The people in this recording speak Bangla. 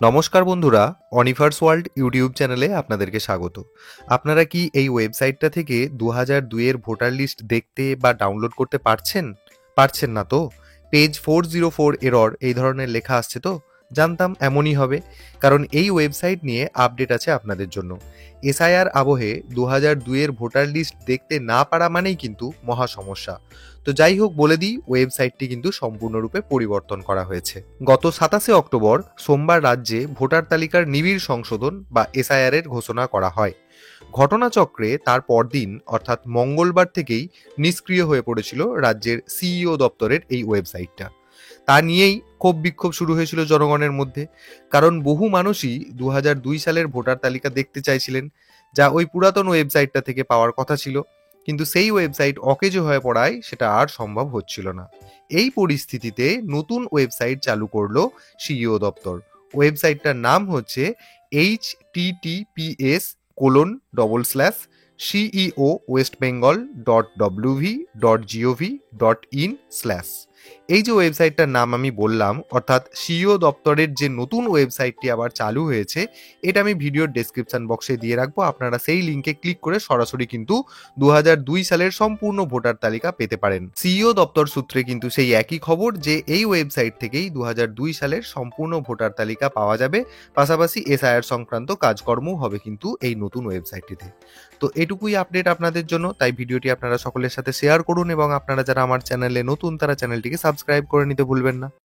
নমস্কার বন্ধুরা, অনিভার্স ওয়ার্ল্ড ইউটিউব চ্যানেলে আপনাদেরকে স্বাগত। আপনারা কি এই ওয়েবসাইটটা থেকে 2002 এর ভোটার লিস্ট দেখতে বা ডাউনলোড করতে পারছেন? পারছেন না তো? পেজ 404 এরর এই ধরনের লেখা আসছে তো? জানতাম এমনই হবে, কারণ এই ওয়েবসাইট নিয়ে আপডেট আছে আপনাদের জন্য। এসআইআর আবহে 2002 এর ভোটার লিস্ট দেখতে না পারা মানেই কিন্তু মহা সমস্যা। তো যাই হোক, বলে দিই, ওয়েবসাইটটি কিন্তু সম্পূর্ণরূপে পরিবর্তন করা হয়েছে। গত 27 অক্টোবর সোমবার রাজ্যে ভোটার তালিকার নিবিড় সংশোধন বা এসআইআর এর ঘোষণা করা হয়। ঘটনাচক্রে তার পরদিন অর্থাৎ মঙ্গলবার থেকেই নিষ্ক্রিয় হয়ে পড়েছিল রাজ্যের সিইও দপ্তরের এই ওয়েবসাইটটা। তা নিয়েই ক্ষোভ বিক্ষোভ শুরু হয়েছিল জনগণের মধ্যে, কারণ বহু মানুষই 2002 সালের ভোটার তালিকা দেখতে চাইছিলেন, যা ওই পুরাতন ওয়েবসাইটটা থেকে পাওয়ার কথা ছিল। কিন্তু সেই ওয়েবসাইট অকেজো হয়ে পড়ায় সেটা আর সম্ভব হচ্ছিল না। এই পরিস্থিতিতে নতুন ওয়েবসাইট চালু করলো সিইও দপ্তর। ওয়েবসাইটটার নাম হচ্ছে https://ceo westbengal.wv.gov.in/। এই যে ওয়েবসাইটটার নাম আমি বললাম, অর্থাৎ সিইও দপ্তরের যে নতুন ওয়েবসাইটটি আবার চালু হয়েছে, এটা আমি ভিডিওর ডেসক্রিপশন বক্সে দিয়ে রাখবো। আপনারা সেই লিঙ্কে ক্লিক করে সরাসরি কিন্তু 2002 সালের সম্পূর্ণ ভোটার তালিকা পেতে পারেন। সিইও দপ্তর সূত্রে কিন্তু সেই একই খবর যে এই ওয়েবসাইট থেকেই 2002 সালের সম্পূর্ণ ভোটার তালিকা পাওয়া যাবে, পাশাপাশি এসআইআর সংক্রান্ত কাজকর্মও হবে কিন্তু এই নতুন ওয়েবসাইটটিতে। তো এটুকুই আপডেট আপনাদের জন্য, তাই ভিডিওটি আপনারা সকলের সাথে শেয়ার করুন এবং আপনারা যারা আমার চ্যানেলে নতুন তারা চ্যানেলটিকে সাবস্ক্রাইব করে নিতে ভুলবেন না।